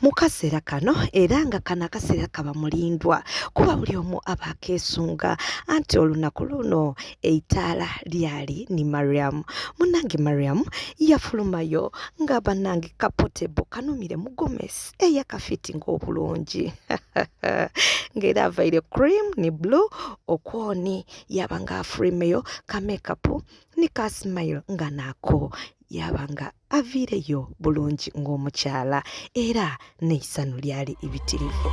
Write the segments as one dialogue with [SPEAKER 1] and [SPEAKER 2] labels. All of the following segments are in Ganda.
[SPEAKER 1] mu kaseera kano era nga kano akaseera kaba mulindwa kuba buli omu aba akeesunga anti olunaku luno eitaala lyali ni Mariam. Munange Mariam yafulumayo nga bannange kapotebo kanumire mu gomesi eyakafitinga obulungi ng'era avaire cream ni blue okwoni yabanga afurimeyo ka makeup ni ka smile nga nako yabanga avireyo bulungi ng'omukyala era n'eisano lyali ibitirivu.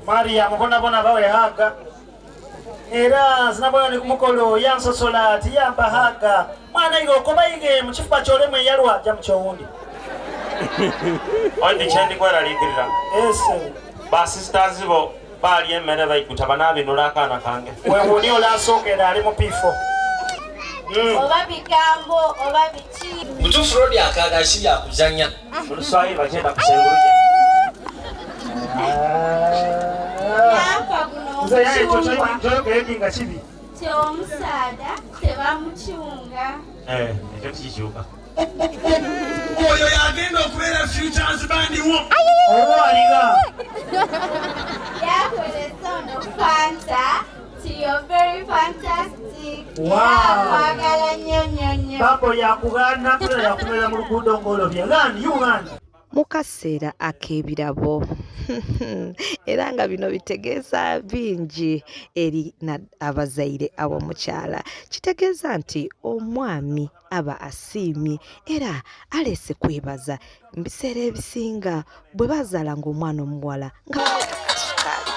[SPEAKER 2] Mariam bona bawe haga era zinabona ni kumukolo yansosola ati yamba haga mwana igo kobayige mu kifuba kyole mwe yalwa jya mu kyowundi
[SPEAKER 3] odi chendi kwera ligirira
[SPEAKER 2] ese
[SPEAKER 3] ba sisters bo bali emmere bayikuta banabi nolakana kange
[SPEAKER 2] wewe ola sokera ali mu pifo
[SPEAKER 4] oba bigambo oba biki
[SPEAKER 5] mutu frodi akaga shi ya kuzanya
[SPEAKER 3] uluswayi bachenda kusenguruje
[SPEAKER 4] omusaada tebamukyunga
[SPEAKER 3] ekyo kikyuka
[SPEAKER 5] oyo yagenda okubeera futures bandiwo
[SPEAKER 2] olwaliga
[SPEAKER 4] yakolesa ono fanta tiyo very fantastic
[SPEAKER 2] kwagala
[SPEAKER 4] nnyo
[SPEAKER 2] babo yakuganda tula yakubeera mu luguudo ng'olobye ngandi yungandi
[SPEAKER 1] mu kaseera ak'ebirabo era nga bino bitegeeza bingi eri abazaire ab'omukyala. Kitegeeza nti omwami aba asiimye era alese kwebaza mu biseera ebisinga bwe bazaala ng'omwana omuwala nga kasukaali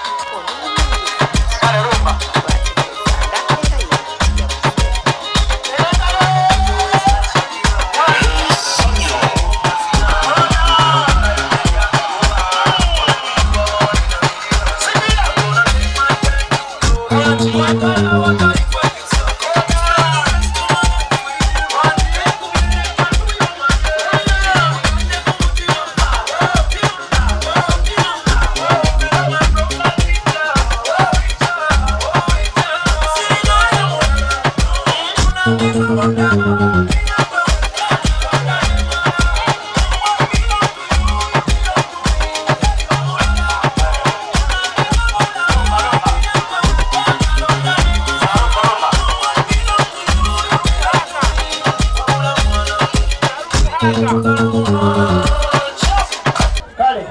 [SPEAKER 2] kale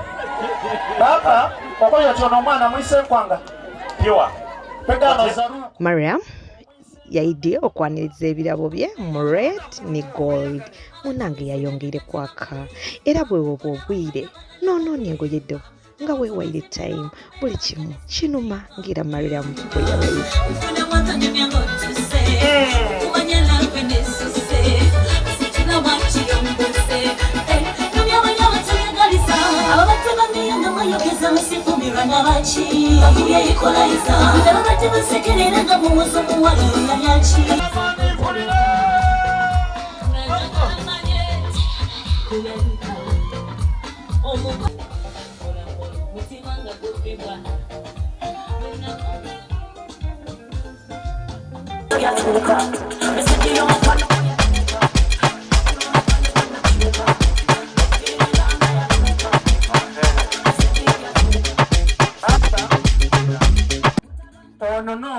[SPEAKER 2] baba okoyo tono mwana mwise kwanga
[SPEAKER 3] piwa
[SPEAKER 2] pegano zaru
[SPEAKER 1] Mariam yaidde okwaniriza ebirabo bye mu red ni gold. Munange yayongere kwaka era bwe obwire nono nyengo yeddo nga weewaire time buli kimu kinuma ngira Mariam bwe yabaire.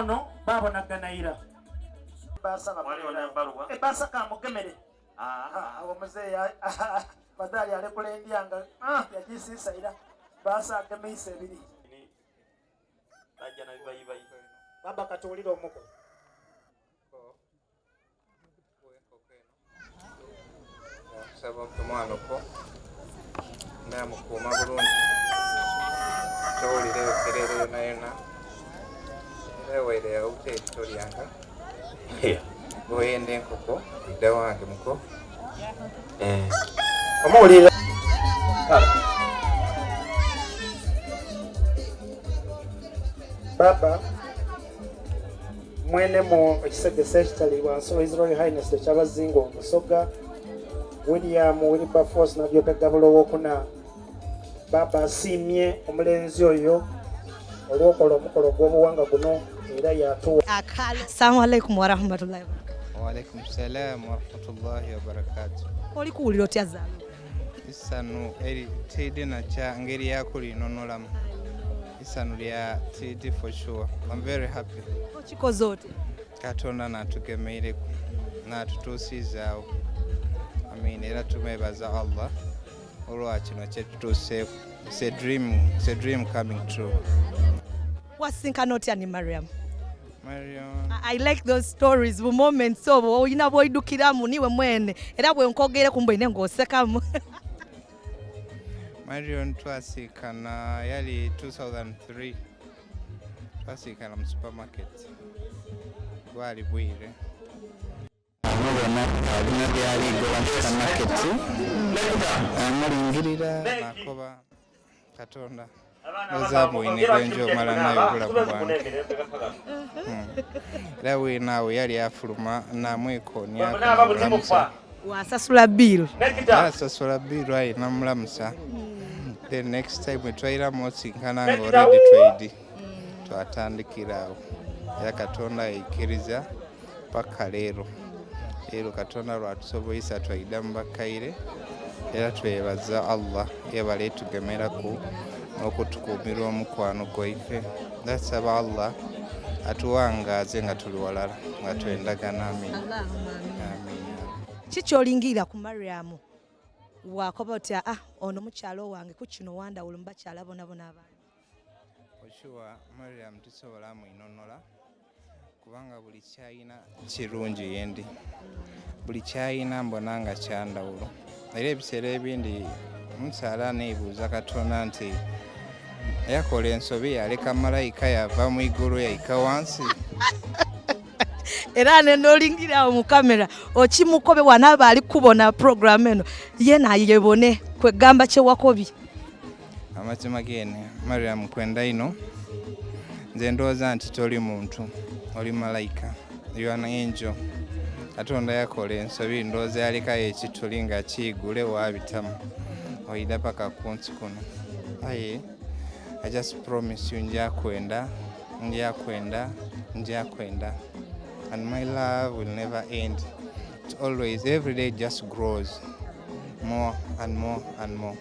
[SPEAKER 2] No, babona ganaira. Basa basa kamugemere. Awo muzeeya badali alekulendyanga yagisisaira basa agemeisa ebiri.
[SPEAKER 3] Ajja na bibayibayi.
[SPEAKER 2] Baba katulira omuko.
[SPEAKER 6] Sabo kumwana ko namukuma bulungi tolire kerere nayona ewere ute torianga boyende nkoko idawange muko
[SPEAKER 2] Omulira Baba mwene mu ekisegese ekitali wansi His Royal Highness ekyabazinga omusoga William Wilberforce na byopega bulowokuna Baba asimye omulenzi oyo olwokola omukolo gw'obuwanga guno era yatuwa.
[SPEAKER 1] Assalamu alaikum wa rahmatullahi wa barakatuh.
[SPEAKER 6] Wa alaikum salam wa rahmatullahi wa barakatuh.
[SPEAKER 1] Oli kuwulira otya zaalo?
[SPEAKER 6] Isanu eri tidi na cha ngeri yako linonolamu. Isanu lya tidi for sure. I'm very happy.
[SPEAKER 1] Okikoze oti?
[SPEAKER 6] Katonda natugemeire natutuusizaawo. Era tumebaza Allah olwakino kyetutuuseeko. It's a dream coming true.
[SPEAKER 1] Wasinkana otya ni Mariam?
[SPEAKER 6] Mariam.
[SPEAKER 1] I like those stories, the moments so oyina bwoidukiramu niwe mwene era bwe nkogere kumboine ng'osekamu.
[SPEAKER 6] Mariam twasikana yali 2003 twasikana mu supermarket gwali bwire amulingirira nakoba Katonda nozamu inegwenjo mala nayo bulamu bwange era weenaawe yali afuluma namwekonya namulamusa
[SPEAKER 1] wasasula bill
[SPEAKER 6] asasula bill ayi namulamusa the next time twayiramu osinkana nga already trade twatandikiraawo era Katonda yaikiriza paka leero Katonda lwatusoboyesa twayida mu bakaire era twebaza Allah yebale tugemeraku n'okutukuumira omukwano gwaife ndasaba Allah atuwangaze nga tuli walala nga twendagana amin.
[SPEAKER 1] Kiki olingira ku Mariam wakoba oti ono mukyalo wange ku kino wandawulo mu bakyala bonabona abaana?
[SPEAKER 6] Oshuwa Mariam tusobola mwinonola kubanga buli kyayina kirungi yendi buli kyayina mbona nga kyandawulo era ebiseera ebindi omukyala neebuuza Katonda nti yakola ensobi yaleka malayika yava mu igulu yayika wansi
[SPEAKER 1] era nenoolingirawo mu kamera okimukobe wanaaba ali kubona program eno ye nayebone kwegamba kyewakobye
[SPEAKER 6] amazima gene Mariam kwenda ino nze ndowooza nti toli muntu oli malayika you are an angel Katonda yakola ensobi ndowooza yalekayo ekituli nga kiyigule waabitamu oyida paka kunsi kuno aye I just promise you njakwenda and my love will never end. It always, every day just grows more and more and more.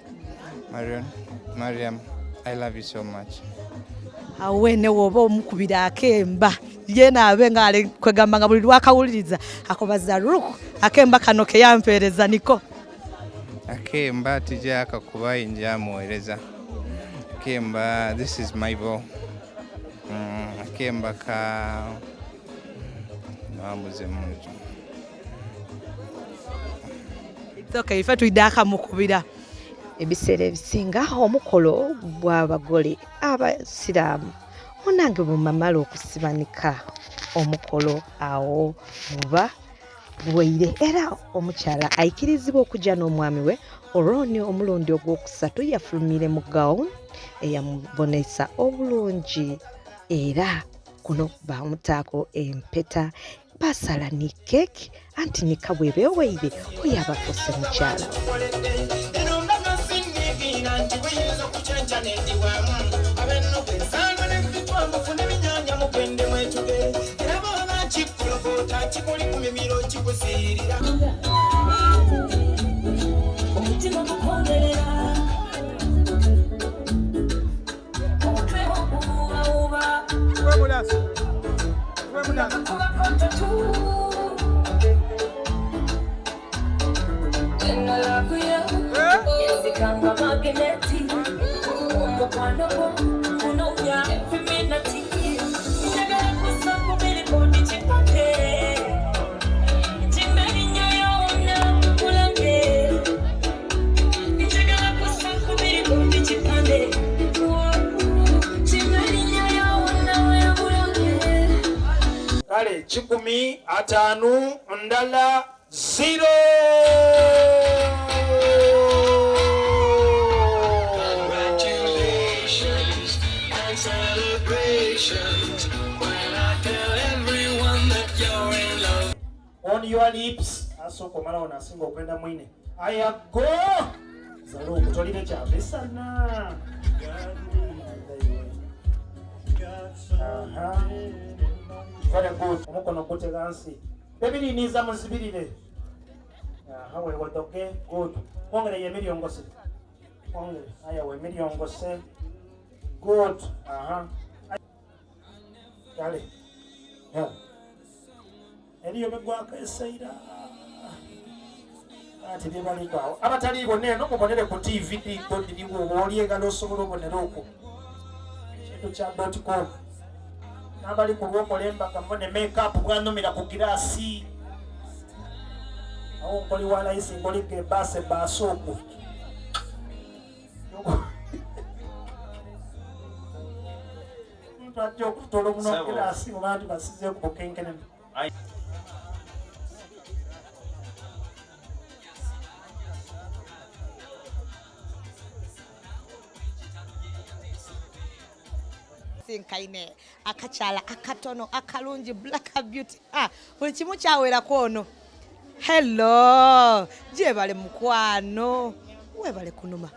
[SPEAKER 6] Mariam, I love you so much.
[SPEAKER 1] Awene woba omukubira akemba ye naabe ngale kwegamba nga buli lwakawuliriza akobaza ruku akemba kano ke yampeereza niko
[SPEAKER 6] akemba tija akakuba inja amuweereza akemba this is my bow akemba ka mamuze muntu
[SPEAKER 1] it's okay ife tuidaka mukubira ebiseera ebisinga omukolo gw'abagole abasiraamu munange bwemamala okusibanika omukolo awo buba buwaire era omukyala ayikirizibwa okujja n'omwami we olwoni omulundi ogwokusatu yafulumire mu gown eyamubonesa obulungi era kuno bamutaako empeta basala ni keeki anti ni kabwebe oweire oyo abafuse mukyala
[SPEAKER 2] Kale 10 5 ndala 0. Congratulations and celebrations when I tell everyone that you're in love. On your lips, asoko mara onasinga okwenda mwine. Ayago zalo kutolire kyabesana. Very good. Omukono gutega nsi. Bebiri niza muzibirire. Hawe wadoge good. Ongere ye miliyongose. Ongere aya we miliyongose. Good. Dale. Yeah. Eliyo begwaka esaira. Ati bibali kwawo. Abatali bone no mubonere ku TV ndi oli egalo sobolo bonere okwo. Kintu kya .com. Nabali kulwokolemba kamone makeup bwanumira ku girasi. Awo nkoli wala isi ngoli ke base basoko. Ntwacho kutolo muno girasi abantu basize ku bukenkene.
[SPEAKER 1] Kaine akachala akatono akalungi black beauty buli kimu kyawerako ono hello je bale mukwano webale kunuma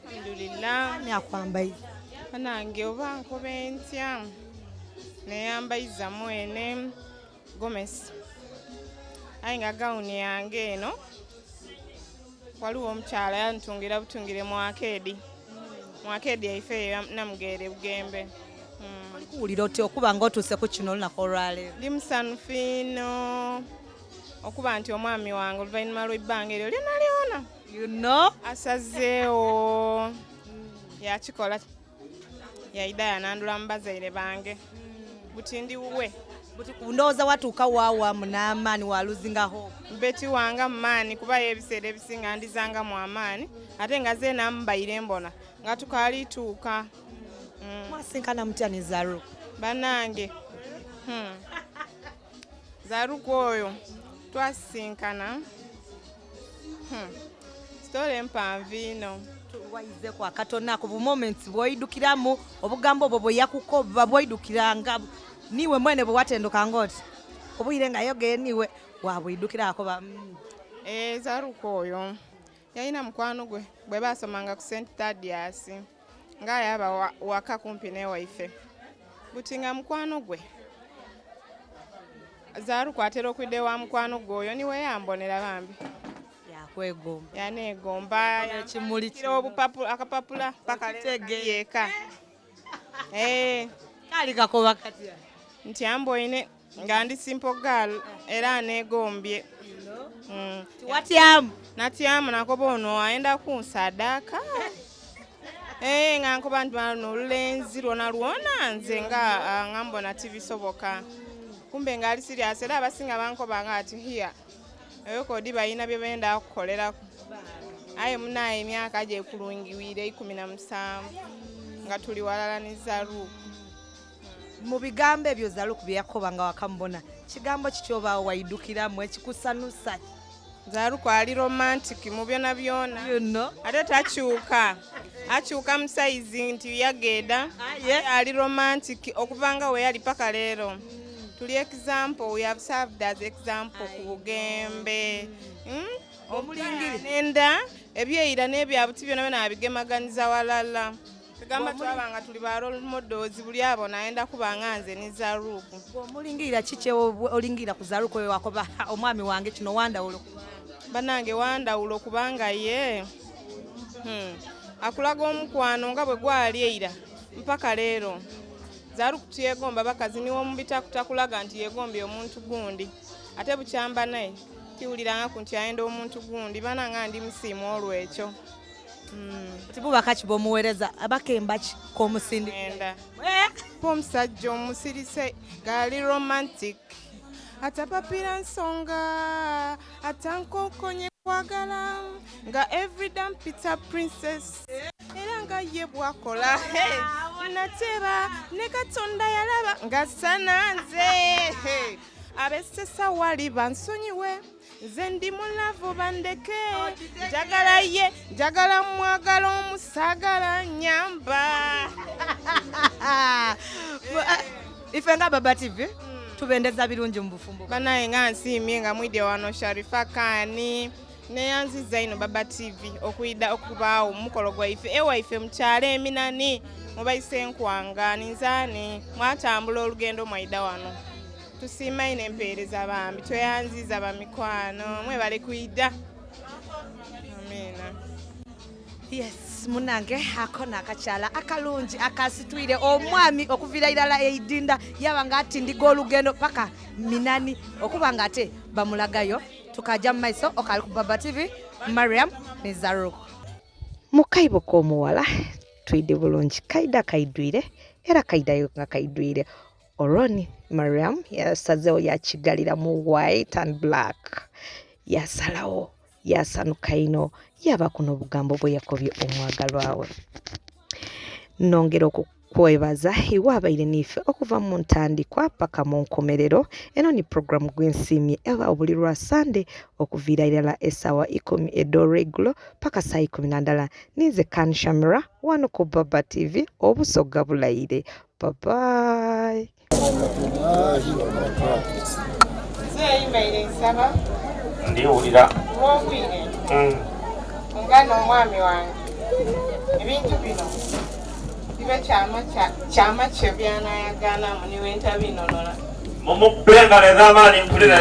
[SPEAKER 7] alhamdulillah
[SPEAKER 1] ni akwambaye
[SPEAKER 7] nange oba nkobe ntya neyambayiza mwene Gomez ayinga gown yange eno waliwo omukyala yantungira butungire mu arcade yaife namugere bugembe
[SPEAKER 1] kuwulira oti okuba ng'otuuse ku kino olunaku olwaleero
[SPEAKER 7] ndi musanufino okuba nti omwami wange oluvannyuma lw'ebbanga eryo lyona asazeewo yakikola yaida yanandula mu bazaire bange buti ndi wuwe
[SPEAKER 1] ndowooza watuuka waawamu n'amaani waluzingaho
[SPEAKER 7] beti wanga mumaani kuba ebiseera ebisinga ndizanga mu amaani ate nga ze namubayire mbona nga tukalituuka
[SPEAKER 1] mwasinkana mutya ne Zaru
[SPEAKER 7] banange Zaruku oyo twasinkana story mpanvu ino
[SPEAKER 1] tuwayize kwa katona ku moments bwoyidukiramu obugambo obwo bweyakukoba bwoyidukiranga niwe mwene bwatendoka ngoti obuyire nga yogeye niwe wabwidukirako ba
[SPEAKER 7] Zaruku oyo yalina mukwano gwe bwe basomanga ku St. Thaddeus nga yaba waka kumpi n'ewaife butinga mukwano gwe Zaruku atera okwidde wa mukwano gwe oyo niwe yambonera bambi
[SPEAKER 1] yakwegomba
[SPEAKER 7] yaneegomba
[SPEAKER 1] ekimuli
[SPEAKER 7] akapapula pakategeyeka
[SPEAKER 1] kali kakoba katya
[SPEAKER 7] nti amboine nga ndi simple girl era aneegombye
[SPEAKER 1] watyamu
[SPEAKER 7] natyamu nakoba ono aenda kunsadaka nga nkoba nti olulenzi lwona lwona nze nga ngambona tibisoboka kumbe nga ali serious era abasinga bankoba nga ati hiya eyo kodi bayina bye benda kukolera aye munaye emyaka gye kulungiwire 17 nga tuli walala ne Zaruku.
[SPEAKER 1] Mu bigambo ebyo Zaruku bye yakoba nga wakamubona kigambo kityoba waidukiramu ekikusanusa?
[SPEAKER 7] Zaruku ali romantic mu byona byona. Ate akyuka mu size nti yageda ali romantic okuvanga we yali paka leero. Tuli example, we have served as example ku bugembe. Omulingiri nenda ebyeyira n'ebyabuti byona byona abigemaganiza walala. Tugamba twabanga tuli ba role models buli abo naenda kubanga nze ne Zaruku. Omulingirira kiki olingira ku Zaruku we wakoba omwami wange kino wandawulo? Banange wandawulo kubanga ye akulaga omukwano nga bwe gwali eira mpaka leero. Zaruku tuyegomba bakazi niwo mubita kutakulaga nti yegombye omuntu gundi. Ate bukyamba naye kiwuliranga ku nti ayenda omuntu gundi bananga ndi musiimu olwekyo. Tibubaka kibomuwereza abakemba ki komusindi enda omusajja omusirise gali romantic atapapira nsonga atankonkonye kwagala nga everyday mpita princess era nga ye bwakola nateba ne Katonda yalaba nga sananze abesesa wali bansonyiwe nze ndi mulavu bandeke njagala ye njagala mwagala omusagala nyamba. Ife nga Baba TV tubendeza birungi mu bufumbo banaye nga nsiimye nga mwide wano Sharifa Kani neyanziza ino Baba TV okubaawo mukolo gwaife ewaife mukyalo eminani mubayise enkwanga ninzaani mwatambula olugendo mwaida wano tusiima ino empeereza bambi tweyanziza bamikwano mwebale kuida. Amina. Yes, munange akona akakyala akalungi akasitwire omwami okuvira irala eidinda yabanga atindiga olugendo paka minani okubanga ate bamulagayo tukaja mu maiso okali ku Baba TV Mariam ne Zaruku. Mukaibo k'omuwala twide bulungi kaida kaidwire era kaidayo nga kaidwire Oroni Mariam yasazeho yakigalira mu white and black yasalawo yasanuka ino yaba kuno bugambo bwe yakobye omwagalwa we. Nongera okukwebaza iwabaire nife okuva mu ntandikwa paka mu nkomerero. Eno ni program gw'ensiimye eba obulirwa Sunday okuviira irala esawa 10 edoregulo paka saa 12 nize kan shamira wano ku Baba TV obusoga bulayire. Bye bye.
[SPEAKER 3] Ndiwulira
[SPEAKER 7] ngano omwami wange ebintu bino bibe kyama kye byanayagana muniwenta binonola
[SPEAKER 3] mumubbenga lezamaani mpulire